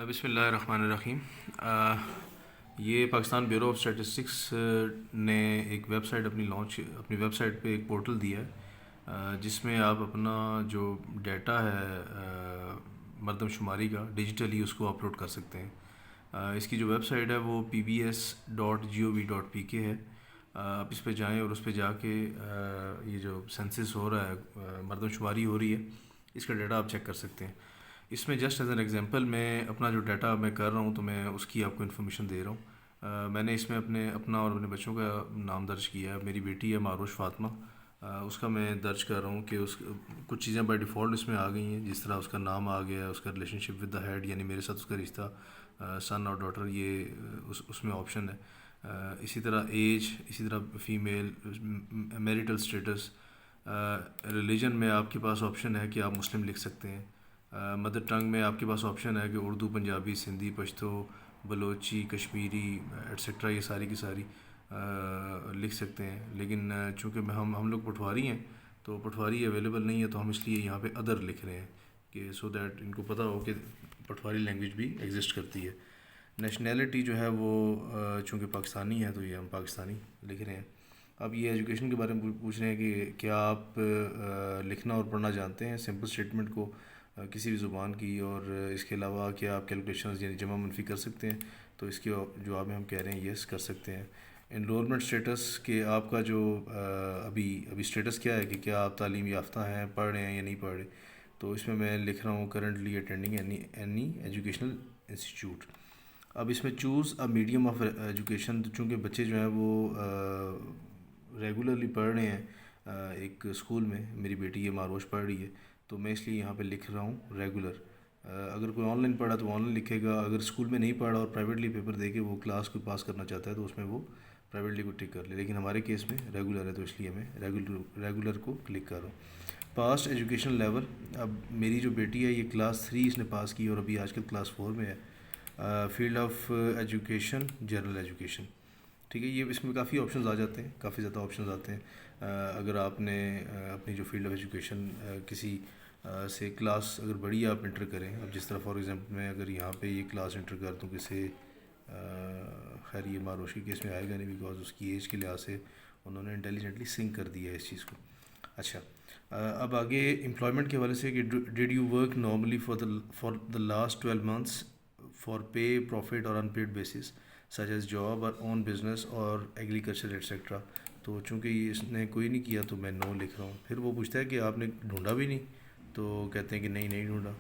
بسم اللہ الرحمن الرحیم۔ یہ پاکستان بیورو آف اسٹیٹسٹکس نے ایک ویب سائٹ اپنی ویب سائٹ پہ ایک پورٹل دیا ہے جس میں آپ اپنا جو ڈیٹا ہے مردم شماری کا ڈیجیٹلی اس کو اپلوڈ کر سکتے ہیں۔ اس کی جو ویب سائٹ ہے وہ pbs.gov.pk ہے۔ آپ اس پہ جائیں اور اس پہ جا کے یہ جو سینسس ہو رہا ہے، مردم شماری ہو رہی ہے، اس کا ڈیٹا آپ چیک کر سکتے ہیں۔ اس میں جسٹ ایز این ایگزامپل میں اپنا جو ڈیٹا میں کر رہا ہوں تو میں اس کی آپ کو انفارمیشن دے رہا ہوں۔ میں نے اس میں اپنا اور اپنے بچوں کا نام درج کیا ہے۔ میری بیٹی ہے معروش فاطمہ، اس کا میں درج کر رہا ہوں کہ کچھ چیزیں بائی ڈیفالٹ اس میں آ گئی ہیں، جس طرح اس کا نام آ گیا ہے، اس کا relationship with the head یعنی میرے ساتھ اس کا رشتہ، سن اور ڈاٹر، یہ اس میں آپشن ہے۔ اسی طرح ایج، اسی طرح فیمیل، میریٹل اسٹیٹس، ریلیجن میں آپ کے پاس آپشن ہے کہ آپ مسلم لکھ سکتے ہیں۔ مدر ٹنگ میں آپ کے پاس آپشن ہے کہ اردو، پنجابی، سندھی، پشتو، بلوچی، کشمیری ایٹسیٹرا، یہ ساری کی ساری لکھ سکتے ہیں۔ لیکن چونکہ ہم لوگ پٹواری ہیں تو پٹواری اویلیبل نہیں ہے، تو ہم اس لیے یہاں پہ ادر لکھ رہے ہیں کہ سو دیٹ ان کو پتہ ہو کہ پٹواری لینگویج بھی ایگزسٹ کرتی ہے۔ نیشنلٹی جو ہے وہ چونکہ پاکستانی ہے تو یہ ہم پاکستانی لکھ رہے ہیں۔ اب یہ ایجوکیشن کے بارے میں پوچھ رہے ہیں کہ کیا آپ لکھنا اور پڑھنا جانتے ہیں، سمپل اسٹیٹمنٹ کو کسی بھی زبان کی، اور اس کے علاوہ کیا آپ کیلکولیشنز یعنی جمع منفی کر سکتے ہیں، تو اس کے جواب میں ہم کہہ رہے ہیں یس کر سکتے ہیں۔ انرولمنٹ اسٹیٹس کہ آپ کا جو ابھی اسٹیٹس کیا ہے کہ کیا آپ تعلیم یافتہ ہیں، پڑھ رہے ہیں یا نہیں پڑھ رہے، تو اس میں لکھ رہا ہوں currently attending any educational institute. اب اس میں choose a medium of education, چونکہ بچے جو ہیں وہ ریگولرلی پڑھ رہے ہیں ایک اسکول میں، میری بیٹی یہ معروش پڑھ رہی ہے، تو میں اس لیے یہاں پہ لکھ رہا ہوں ریگولر۔ اگر کوئی آن لائن پڑھا تو آن لائن لکھے گا، اگر اسکول میں نہیں پڑھا اور پرائیویٹلی پیپر دے کے وہ کلاس کو پاس کرنا چاہتا ہے تو اس میں وہ پرائیویٹلی کو ٹک کر لے، لیکن ہمارے کیس میں ریگولر ہے تو اس لیے میں ریگولر کو کلک کر رہا ہوں۔ پاسٹ ایجوکیشن لیول، اب میری جو بیٹی ہے یہ کلاس 3 اس نے پاس کی اور ابھی آج کل کلاس 4 میں ہے۔ Field of education general education, ٹھیک ہے، یہ اس میں کافی آپشنز آ جاتے ہیں، کافی زیادہ آپشنز آتے ہیں۔ اگر آپ نے اپنی جو فیلڈ آف ایجوکیشن کسی سے کلاس اگر بڑی آپ انٹر کریں، اب جس طرح فار ایگزامپل میں اگر یہاں پہ یہ کلاس انٹر کر دوں کسی، خیر یہ معروشی کے اس میں آئے گا نہیں بیکاز اس کی ایج کے لحاظ سے انہوں نے انٹیلیجنٹلی سنک کر دیا ہے اس چیز کو۔ اچھا، اب آگے امپلائمنٹ کے حوالے سے کہ did you work normally for the last 12 months for pay, profit or unpaid basis such as job or own business or agriculture etcetera, تو چونکہ اس نے کوئی نہیں کیا تو میں نو لکھ رہا ہوں۔ پھر وہ پوچھتا ہے کہ آپ نے ڈھونڈا بھی نہیں، تو کہتے ہیں کہ نہیں ڈھونڈا۔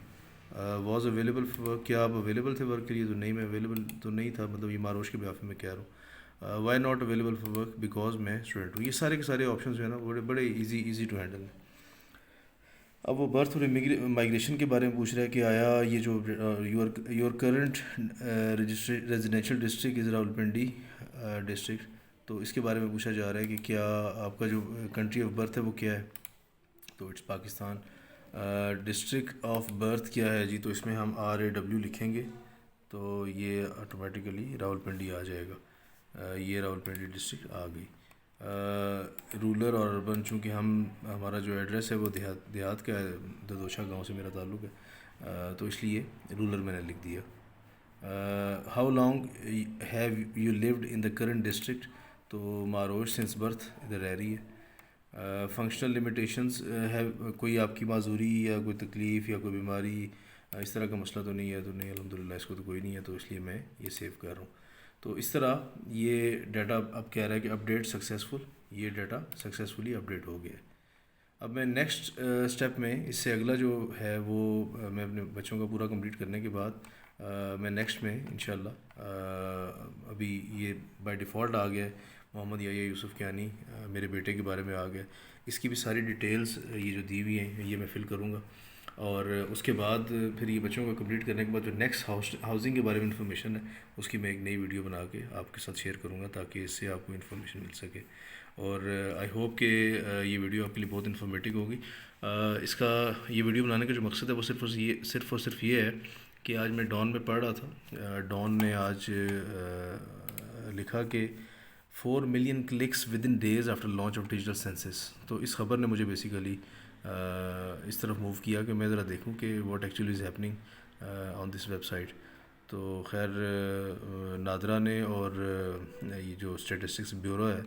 واز اویلیبل فار ورک، کیا آپ اویلیبل تھے ورک کے لیے، تو نہیں، میں اویلیبل تو نہیں تھا، مطلب یہ معروش کے بیاف میں کہہ رہا ہوں۔ Why not available for work, because میں اسٹوڈنٹ ہوں۔ یہ سارے کے سارے آپشنز جو ہیں نا بڑے ایزی ٹو ہینڈل ہیں۔ اب وہ برتھ اور مائگریشن کے بارے میں پوچھ رہا ہے کہ آیا یہ جو your current residential district is Rawalpindi district, تو اس کے بارے میں پوچھا جا رہا ہے کہ کیا آپ کا جو کنٹری آف برتھ ہے وہ کیا ہے، تو it's Pakistan. District of birth کیا ہے جی، تو اس میں ہم RAW لکھیں گے تو یہ آٹومیٹیکلی راولپنڈی آ جائے گا۔ یہ راولپنڈی ڈسٹرکٹ آ گئی۔ رولر اور اربن، چونکہ ہمارا جو ایڈریس ہے وہ دیہات کا ہے، ددوشہ گاؤں سے میرا تعلق ہے، تو اس لیے رولر میں نے لکھ دیا۔ How long have you lived in the current district, تو معروش سنس برتھ ادھر رہ رہی ہے۔ فنکشنل لمیٹیشنز ہے، کوئی آپ کی معذوری یا کوئی تکلیف یا کوئی بیماری اس طرح کا مسئلہ تو نہیں ہے، تو نہیں الحمدللہ اس کو تو کوئی نہیں ہے، تو اس لیے میں یہ سیو کر رہا ہوں۔ تو اس طرح یہ ڈیٹا اب کہہ رہا ہے کہ اپڈیٹ سکسیزفل، یہ ڈیٹا سکسیزفلی اپڈیٹ ہو گیا ہے۔ اب میں نیکسٹ اسٹیپ میں اس سے اگلا جو ہے وہ میں اپنے بچوں کا پورا کمپلیٹ کرنے کے بعد میں نیکسٹ میں انشاءاللہ، ابھی یہ بائی ڈیفالٹ آ گیا ہے محمد یحییٰ یوسف کیانی، میرے بیٹے کے بارے میں آ گیا، اس کی بھی ساری ڈیٹیلز یہ جو دی ہوئی ہیں یہ میں فل کروں گا، اور اس کے بعد پھر یہ بچوں کو کمپلیٹ کرنے کے بعد جو نیکسٹ ہاؤسنگ کے بارے میں انفارمیشن ہے اس کی میں ایک نئی ویڈیو بنا کے آپ کے ساتھ شیئر کروں گا تاکہ اس سے آپ کو انفارمیشن مل سکے، اور آئی ہوپ کہ یہ ویڈیو آپ کے لیے بہت انفارمیٹیو ہوگی۔ اس کا یہ ویڈیو بنانے کا جو مقصد ہے وہ صرف یہ ہے کہ آج میں ڈان میں پڑھ رہا تھا، ڈان نے آج لکھا کہ 4 million clicks within days after launch of digital census, تو اس خبر نے مجھے بیسیکلی اس طرف موو کیا کہ میں ذرا دیکھوں کہ what actually is happening on this website. تو خیر نادرا نے اور یہ جو اسٹیٹسٹکس بیورو ہے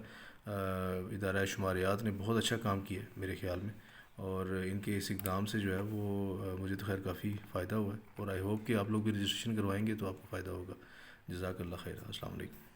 ادارہ شماریات نے بہت اچھا کام کیا ہے میرے خیال میں، اور ان کے اس اقدام سے جو ہے وہ مجھے تو خیر کافی فائدہ ہوا ہے، اور آئی ہوپ کہ آپ لوگ بھی رجسٹریشن کروائیں گے تو آپ کو فائدہ ہوگا۔ جزاک اللہ خیر، السلام علیکم۔